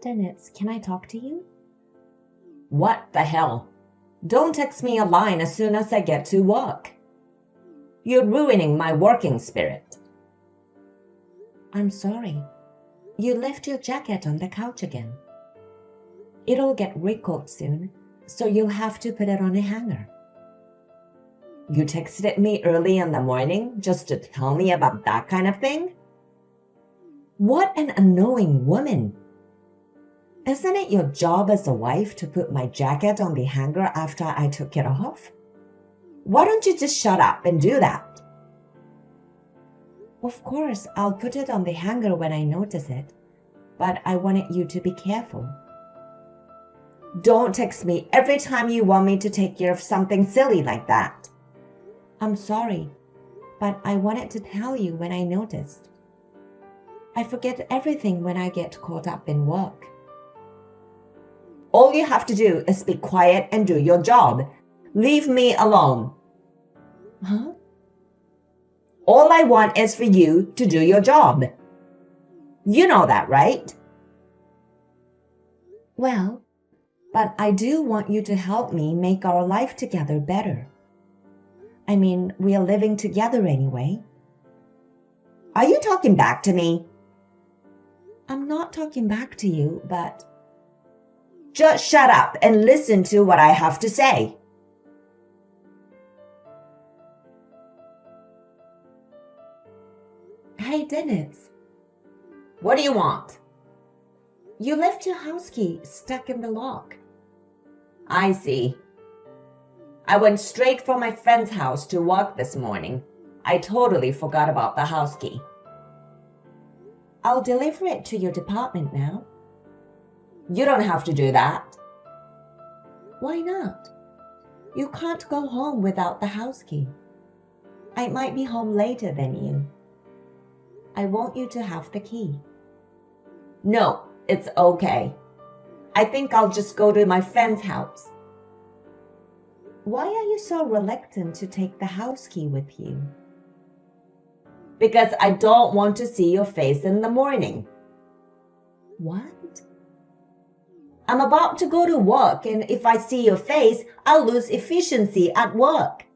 Dennis, can I talk to you? What the hell? Don't text me a line as soon as I get to work. You're ruining my working spirit. I'm sorry. You left your jacket on the couch again. It'll get wrinkled soon, so you'll have to put it on a hanger. You texted me early in the morning just to tell me about that kind of thing? What an annoying woman. Isn't it your job as a wife to put my jacket on the hanger after I took it off? Why don't you just shut up and do that? Of course, I'll put it on the hanger when I notice it, but I wanted you to be careful. Don't text me every time you want me to take care of something silly like that. I'm sorry, but I wanted to tell you when I noticed. I forget everything when I get caught up in work. All you have to do is be quiet and do your job. Leave me alone. Huh? All I want is for you to do your job. You know that, right? Well, but I do want you to help me make our life together better. I mean, we are living together anyway. Are you talking back to me? I'm not talking back to you, but... Just shut up and listen to what I have to say. Hey, Dennis. What do you want? You left your house key stuck in the lock. I see. I went straight from my friend's house to work this morning. I totally forgot about the house key. I'll deliver it to your department now. You don't have to do that. Why not? You can't go home without the house key. I might be home later than you. I want you to have the key. No, it's okay. I think I'll just go to my friend's house. Why are you so reluctant to take the house key with you? Because I don't want to see your face in the morning. What? I'm about to go to work, and if I see your face, I'll lose efficiency at work.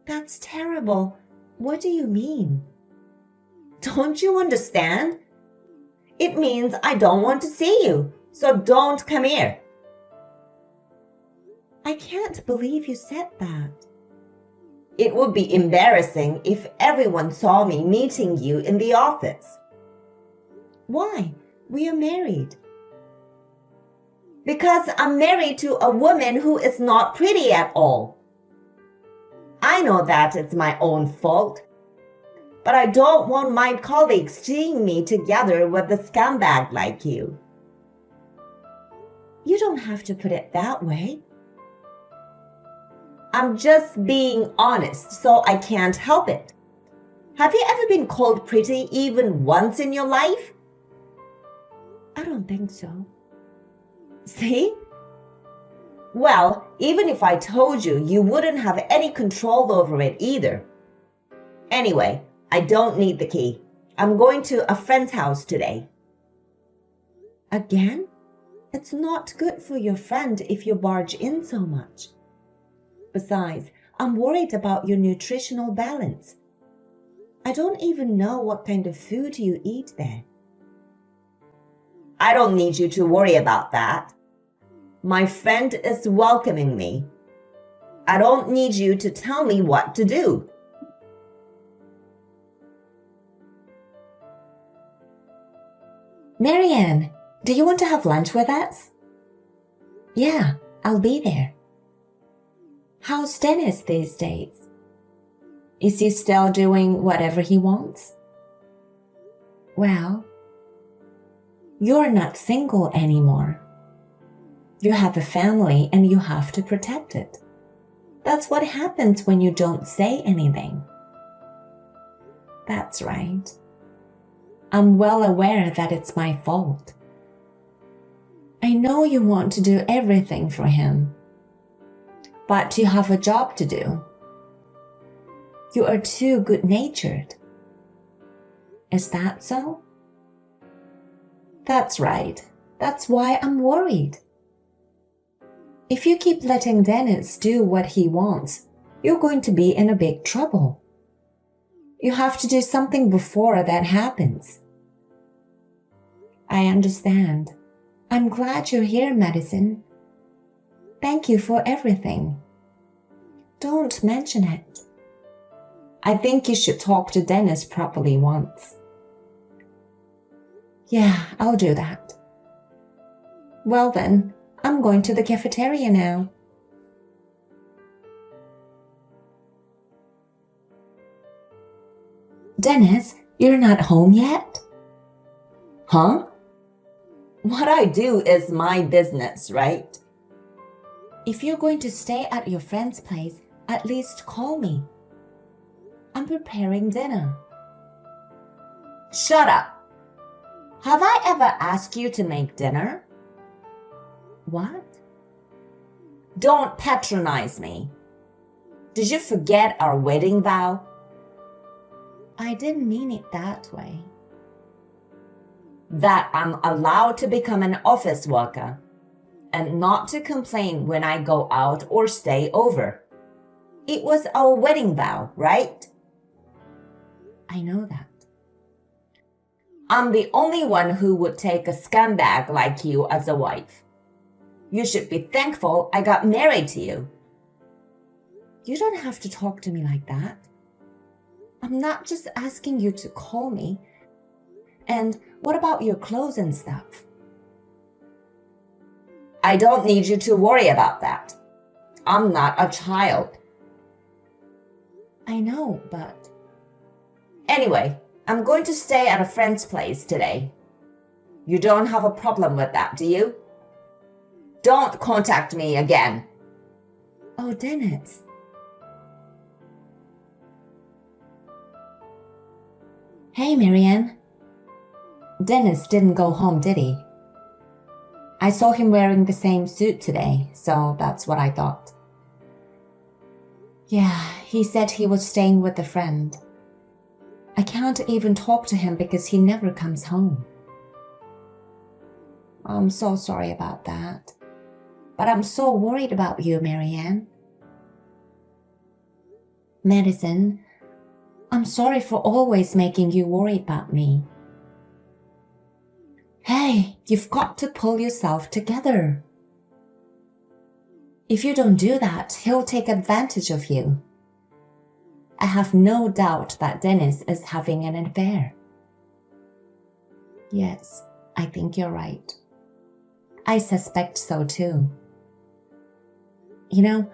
That's terrible. What do you mean? Don't you understand? It means I don't want to see you, so don't come here. I can't believe you said that. It would be embarrassing if everyone saw me meeting you in the office. Why? We are married. Because I'm married to a woman who is not pretty at all. I know that it's my own fault, but I don't want my colleagues seeing me together with a scumbag like you. You don't have to put it that way. I'm just being honest, so I can't help it. Have you ever been called pretty even once in your life? I don't think so. See? Well, even if I told you, you wouldn't have any control over it either. Anyway, I don't need the key. I'm going to a friend's house today. Again? It's not good for your friend if you barge in so much. Besides, I'm worried about your nutritional balance. I don't even know what kind of food you eat there. I don't need you to worry about that. My friend is welcoming me. I don't need you to tell me what to do. Marianne, do you want to have lunch with us? Yeah, I'll be there. How's Dennis these days? Is he still doing whatever he wants? Well, you're not single anymore. You have a family and you have to protect it. That's what happens when you don't say anything. That's right. I'm well aware that it's my fault. I know you want to do everything for him, but you have a job to do. You are too good-natured. Is that so? That's right. That's why I'm worried. If you keep letting Dennis do what he wants, you're going to be in a big trouble. You have to do something before that happens. I understand. I'm glad you're here, Madison. Thank you for everything. Don't mention it. I think you should talk to Dennis properly once. Yeah, I'll do that. Well then, I'm going to the cafeteria now. Dennis, you're not home yet? Huh? What I do is my business, right? If you're going to stay at your friend's place, at least call me. I'm preparing dinner. Shut up. Have I ever asked you to make dinner? What? Don't patronize me. Did you forget our wedding vow? I didn't mean it that way. That I'm allowed to become an office worker and not to complain when I go out or stay over. It was our wedding vow, right? I know that. I'm the only one who would take a scumbag like you as a wife. You should be thankful I got married to you. You don't have to talk to me like that. I'm not just asking you to call me. And what about your clothes and stuff? I don't need you to worry about that. I'm not a child. I know, but... Anyway, I'm going to stay at a friend's place today. You don't have a problem with that, do you? Don't contact me again. Oh, Dennis. Hey, Marianne. Dennis didn't go home, did he? I saw him wearing the same suit today, so that's what I thought. Yeah, he said he was staying with a friend. I can't even talk to him because he never comes home. I'm so sorry about that. But I'm so worried about you, Marianne. Madison, I'm sorry for always making you worry about me. Hey, you've got to pull yourself together. If you don't do that, he'll take advantage of you. I have no doubt that Dennis is having an affair. Yes, I think you're right. I suspect so too. You know,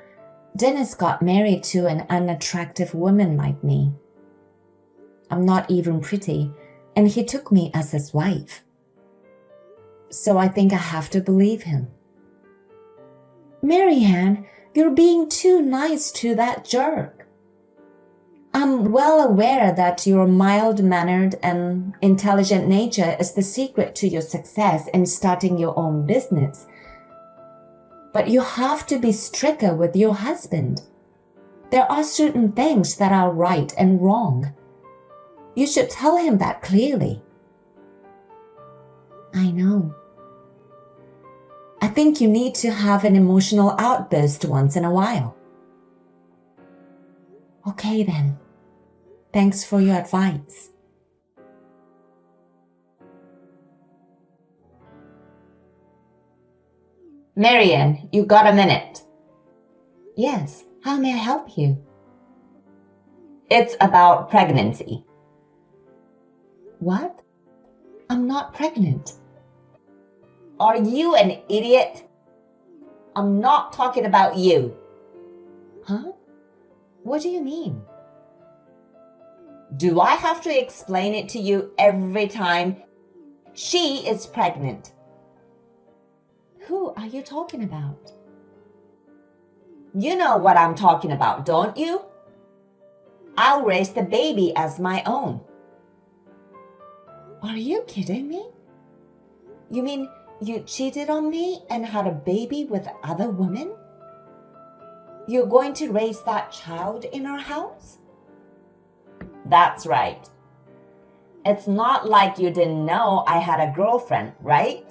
Dennis got married to an unattractive woman like me. I'm not even pretty, and he took me as his wife. So I think I have to believe him. Marianne, you're being too nice to that jerk. I'm well aware that your mild-mannered and intelligent nature is the secret to your success in starting your own business. But you have to be stricter with your husband. There are certain things that are right and wrong. You should tell him that clearly. I know. I think you need to have an emotional outburst once in a while. Okay then. Thanks for your advice. Marianne, you got a minute? Yes, how may I help you? It's about pregnancy. What? I'm not pregnant. Are you an idiot? I'm not talking about you. Huh? What do you mean? Do I have to explain it to you every time? She is pregnant. Who are you talking about? You know what I'm talking about, don't you? I'll raise the baby as my own. Are you kidding me? You mean you cheated on me and had a baby with other women? You're going to raise that child in our house? That's right. It's not like you didn't know I had a girlfriend, right?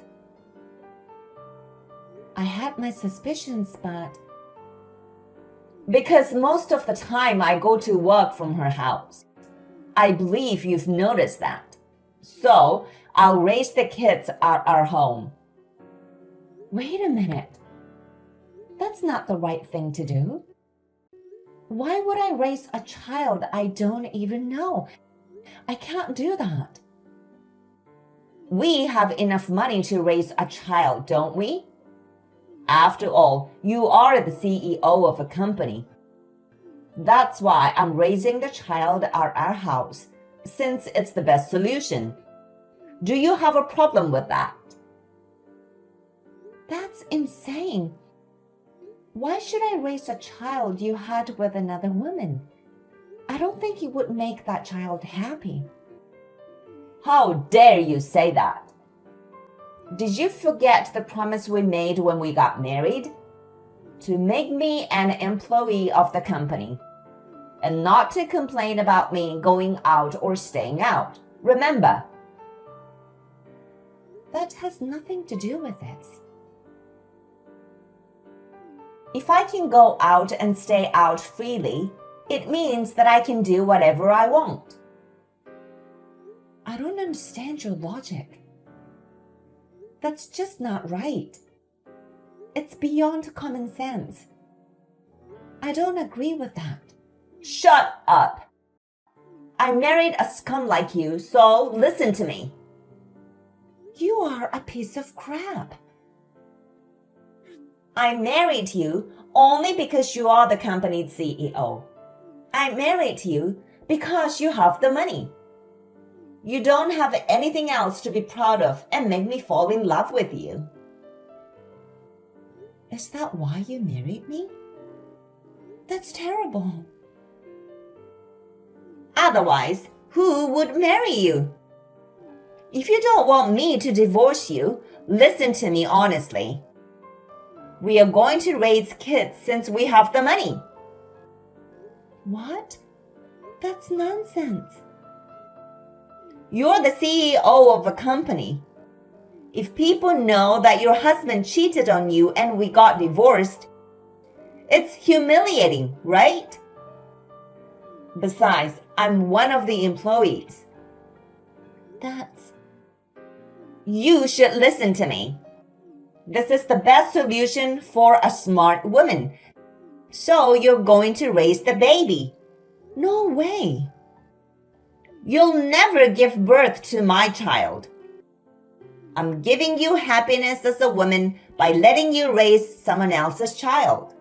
I had my suspicions, but Because most of the time I go to work from her house. I believe you've noticed that. So I'll raise the kids at our home. wait a minute. That's not the right thing to do. Why would I raise a child I don't even know? I can't do that. We have enough money to raise a child, don't we? After all, you are the CEO of a company. That's why I'm raising the child at our house, since it's the best solution. Do you have a problem with that? That's insane. Why should I raise a child you had with another woman? I don't think you would make that child happy. How dare you say that? Did you forget the promise we made when we got married? To make me an employee of the company, and not to complain about me going out or staying out. Remember? That has nothing to do with this. If I can go out and stay out freely, it means that I can do whatever I want. I don't understand your logic. That's just not right. It's beyond common sense. I don't agree with that. Shut up! I married a scum like you, so listen to me. You are a piece of crap. I married you only because you are the company's CEO. I married you because you have the money. You don't have anything else to be proud of and make me fall in love with you. Is that why you married me? That's terrible. Otherwise, who would marry you? If you don't want me to divorce you, listen to me honestly. We are going to raise kids since we have the money. What? That's nonsense. You're the CEO of a company. If people know that your husband cheated on you and we got divorced, it's humiliating, right? Besides, I'm one of the employees. You should listen to me. This is the best solution for a smart woman. So you're going to raise the baby. No way. You'll never give birth to my child. I'm giving you happiness as a woman by letting you raise someone else's child.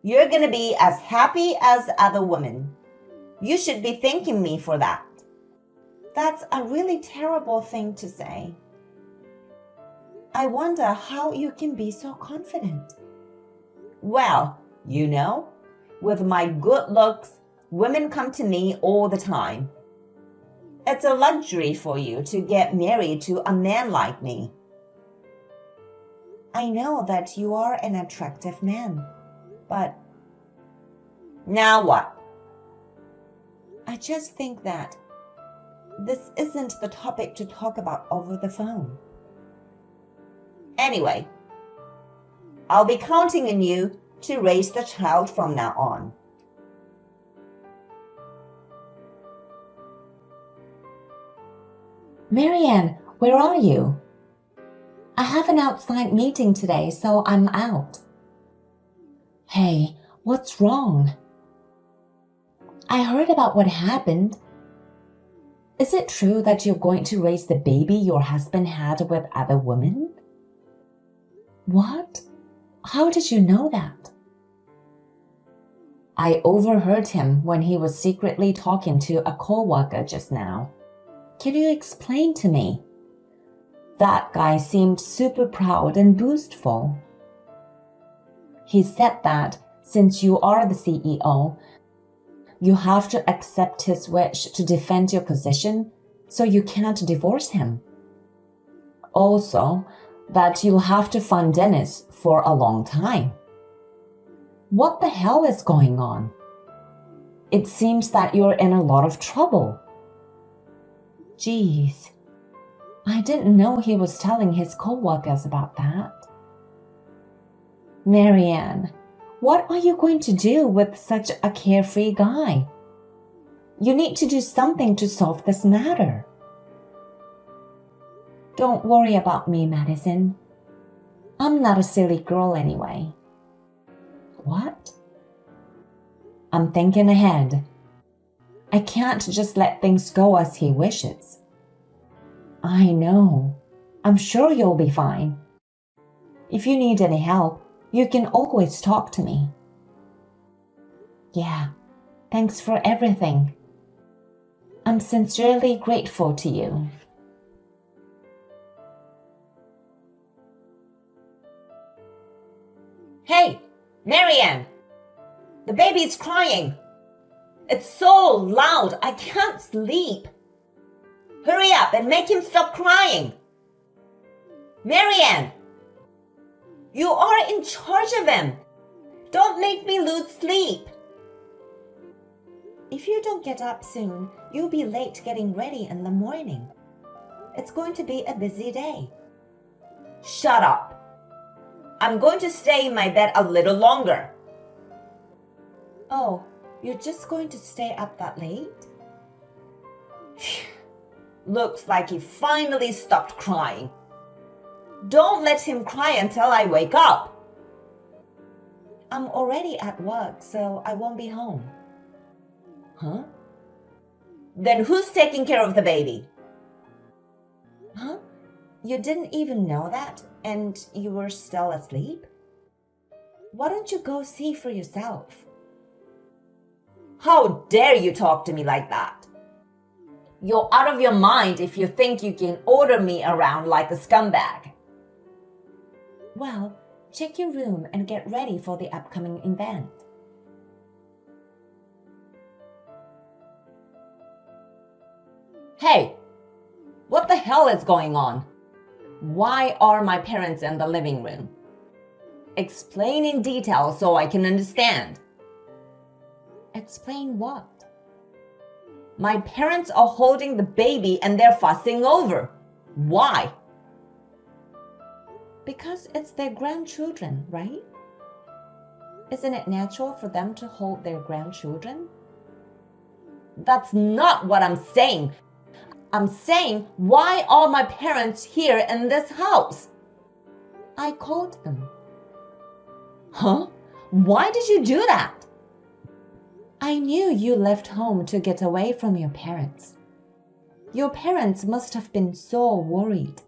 You're going to be as happy as other women. You should be thanking me for that. That's a really terrible thing to say. I wonder how you can be so confident. Well, you know, with my good looks, women come to me all the time. It's a luxury for you to get married to a man like me. I know that you are an attractive man, but now what? I just think that this isn't the topic to talk about over the phone. Anyway, I'll be counting on you to raise the child from now on. Marianne, where are you? I have an outside meeting today, so I'm out. Hey, what's wrong? I heard about what happened. Is it true that you're going to raise the baby your husband had with other women? What? How did you know that? I overheard him when he was secretly talking to a coworker just now. Can you explain to me? That guy seemed super proud and boastful. He said that since you are the CEO, you have to accept his wish to defend your position, so you can't divorce him. Also, that you'll have to fund Dennis for a long time. What the hell is going on? It seems that you're in a lot of trouble. Geez, I didn't know he was telling his co-workers about that. Marianne, what are you going to do with such a carefree guy? You need to do something to solve this matter. Don't worry about me, Madison. I'm not a silly girl anyway. What? I'm thinking ahead. I can't just let things go as he wishes. I know. I'm sure you'll be fine. If you need any help, you can always talk to me. Yeah, thanks for everything. I'm sincerely grateful to you. Hey, Marianne! The baby's crying. It's so loud, I can't sleep. Hurry up and make him stop crying. Marianne! You are in charge of him. Don't make me lose sleep. If you don't get up soon, you'll be late getting ready in the morning. It's going to be a busy day. Shut up. I'm going to stay in my bed a little longer. Oh, you're just going to stay up that late? Looks like he finally stopped crying. Don't let him cry until I wake up. I'm already at work, so I won't be home. Huh? Then who's taking care of the baby? Huh? You didn't even know that, and you were still asleep? Why don't you go see for yourself? How dare you talk to me like that? You're out of your mind if you think you can order me around like a scumbag. Well, check your room and get ready for the upcoming event. Hey, what the hell is going on? Why are my parents in the living room? Explain in detail so I can understand. Explain what? My parents are holding the baby and they're fussing over. Why? Because it's their grandchildren, right? Isn't it natural for them to hold their grandchildren? That's not what I'm saying. I'm saying, why are my parents here in this house? I called them. Huh? Why did you do that? I knew you left home to get away from your parents. Your parents must have been so worried.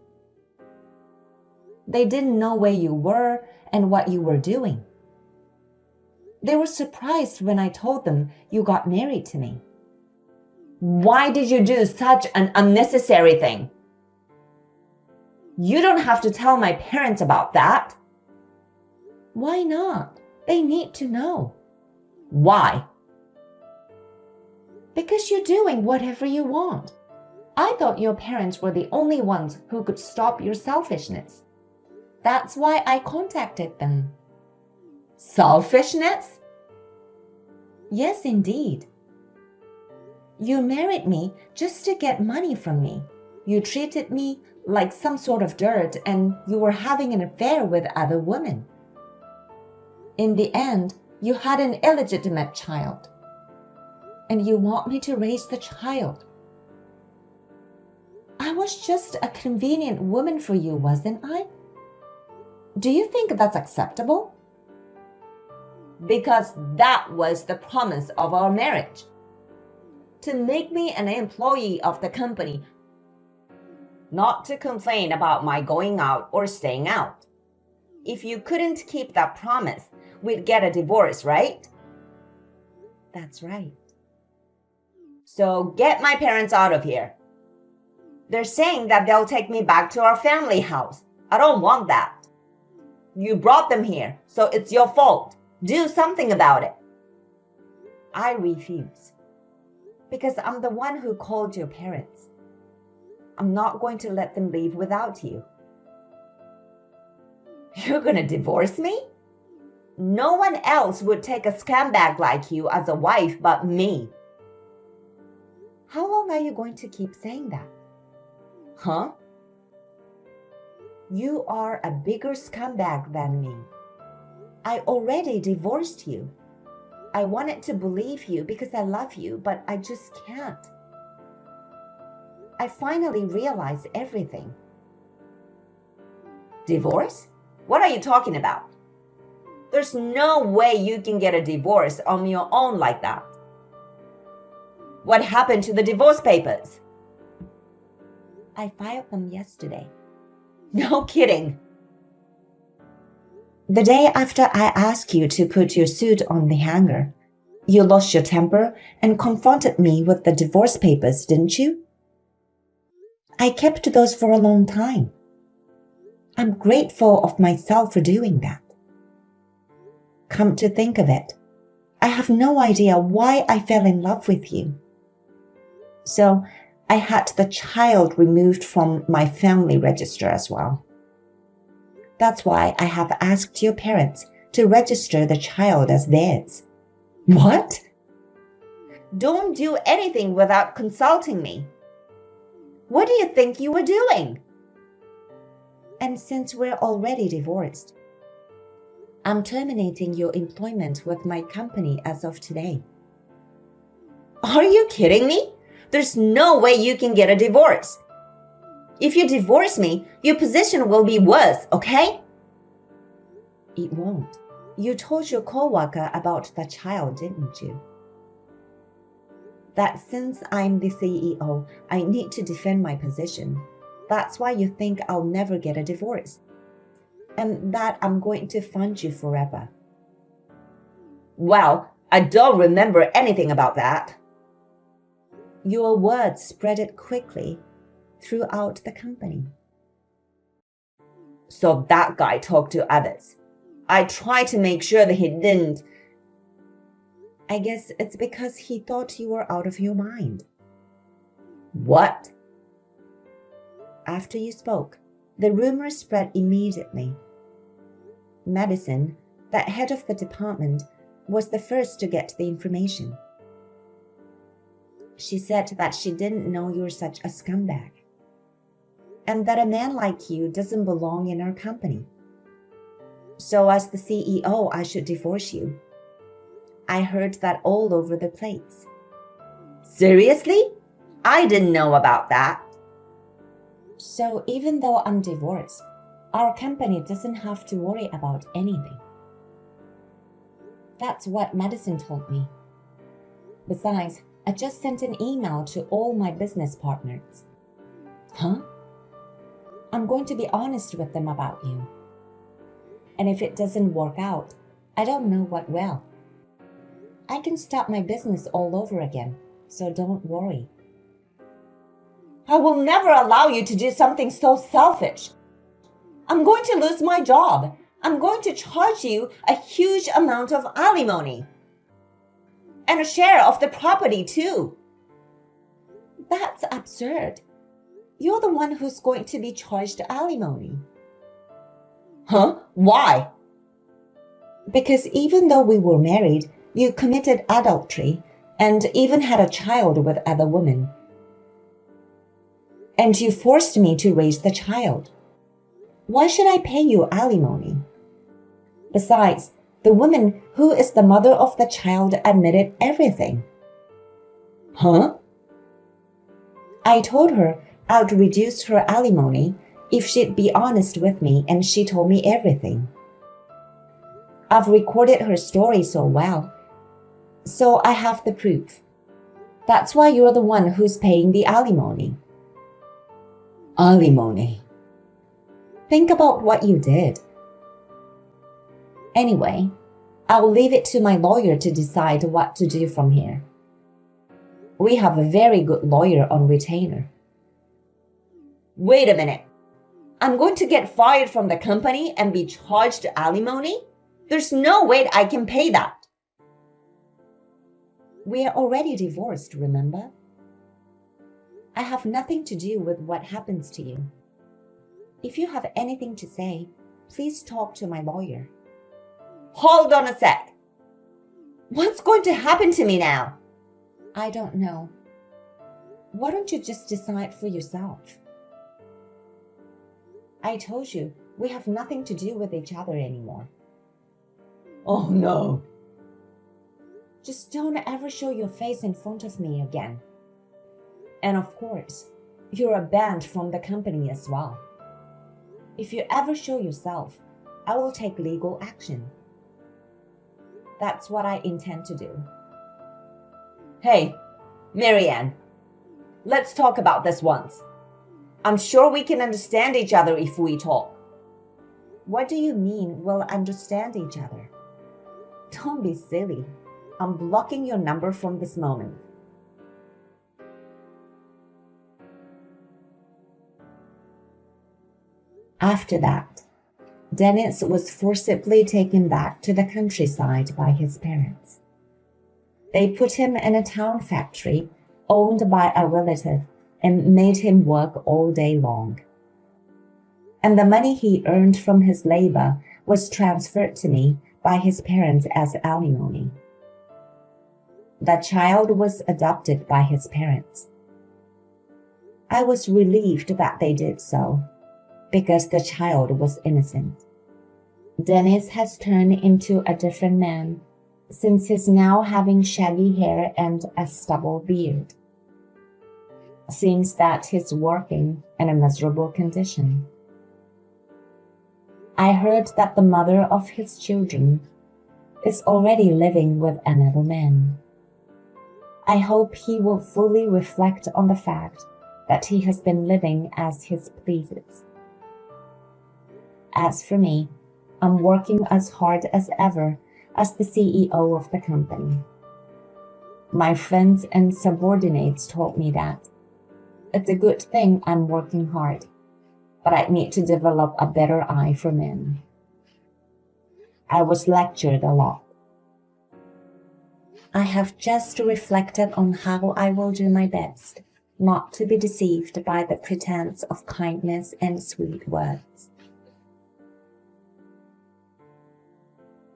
They didn't know where you were and what you were doing. They were surprised when I told them you got married to me. Why did you do such an unnecessary thing? You don't have to tell my parents about that. Why not? They need to know. Why? Because you're doing whatever you want. I thought your parents were the only ones who could stop your selfishness. That's why I contacted them. Selfishness? Yes, indeed. You married me just to get money from me. You treated me like some sort of dirt and you were having an affair with other women. In the end, you had an illegitimate child. And you want me to raise the child. I was just a convenient woman for you, wasn't I? Do you think that's acceptable? Because that was the promise of our marriage. To make me an employee of the company, not to complain about my going out or staying out. If you couldn't keep that promise, we'd get a divorce, right? That's right. So get my parents out of here. They're saying that they'll take me back to our family house. I don't want that. You brought them here, so it's your fault. Do something about it. I refuse. Because I'm the one who called your parents. I'm not going to let them leave without you. You're gonna divorce me? No one else would take a scumbag like you as a wife but me. How long are you going to keep saying that? Huh? You are a bigger scumbag than me. I already divorced you. I wanted to believe you because I love you, but I just can't. I finally realized everything. Divorce? What are you talking about? There's no way you can get a divorce on your own like that. What happened to the divorce papers? I filed them yesterday. No kidding. The day after I asked you to put your suit on the hanger, you lost your temper and confronted me with the divorce papers, didn't you? I kept those for a long time. I'm grateful of myself for doing that. Come to think of it, I have no idea why I fell in love with you. So I had the child removed from my family register as well. That's why I have asked your parents to register the child as theirs. What? Don't do anything without consulting me. What do you think you were doing? And since we're already divorced, I'm terminating your employment with my company as of today. Are you kidding me? There's no way you can get a divorce. If you divorce me, your position will be worse, okay? It won't. You told your coworker about the child, didn't you? That since I'm the CEO, I need to defend my position. That's why you think I'll never get a divorce. And that I'm going to fund you forever. Well, I don't remember anything about that. Your words spread it quickly throughout the company. So that guy talked to others. I tried to make sure that he didn't. I guess it's because he thought you were out of your mind. What? After you spoke, the rumor spread immediately. Madison, the head of the department, was the first to get the information. She said that she didn't know you were such a scumbag, and that a man like you doesn't belong in our company. So as the CEO, I should divorce you. I heard that all over the place. Seriously? I didn't know about that. So even though I'm divorced, our company doesn't have to worry about anything. That's what Madison told me. Besides, I just sent an email to all my business partners. Huh? I'm going to be honest with them about you. And if it doesn't work out, I don't know what will. I can start my business all over again, so don't worry. I will never allow you to do something so selfish. I'm going to lose my job. I'm going to charge you a huge amount of alimony. And a share of the property too. That's absurd. You're the one who's going to be charged alimony. Huh? Why? Because even though we were married, you committed adultery and even had a child with other women. And you forced me to raise the child. Why should I pay you alimony? Besides, the woman who is the mother of the child admitted everything. Huh? I told her I'd reduce her alimony if she'd be honest with me, and she told me everything. I've recorded her story so well, so I have the proof. That's why you're the one who's paying the alimony. Alimony. Think about what you did. Anyway, I'll leave it to my lawyer to decide what to do from here. We have a very good lawyer on retainer. Wait a minute. I'm going to get fired from the company and be charged alimony? There's no way I can pay that. We're already divorced, remember? I have nothing to do with what happens to you. If you have anything to say, please talk to my lawyer. Hold on a sec. What's going to happen to me now? I don't know. Why don't you just decide for yourself? I told you, we have nothing to do with each other anymore. Oh no. Just don't ever show your face in front of me again. And of course, you're banned from the company as well. If you ever show yourself, I will take legal action. That's what I intend to do. Hey, Marianne, let's talk about this once. I'm sure we can understand each other if we talk. What do you mean we'll understand each other? Don't be silly. I'm blocking your number from this moment. After that, Dennis was forcibly taken back to the countryside by his parents. They put him in a town factory owned by a relative and made him work all day long. And the money he earned from his labor was transferred to me by his parents as alimony. The child was adopted by his parents. I was relieved that they did so, because the child was innocent. Dennis has turned into a different man since he's now having shaggy hair and a stubble beard. Seems that he's working in a miserable condition. I heard that the mother of his children is already living with another man. I hope he will fully reflect on the fact that he has been living as he pleases. As for me, I'm working as hard as ever as the CEO of the company. My friends and subordinates told me that it's a good thing I'm working hard, but I need to develop a better eye for men. I was lectured a lot. I have just reflected on how I will do my best not to be deceived by the pretense of kindness and sweet words.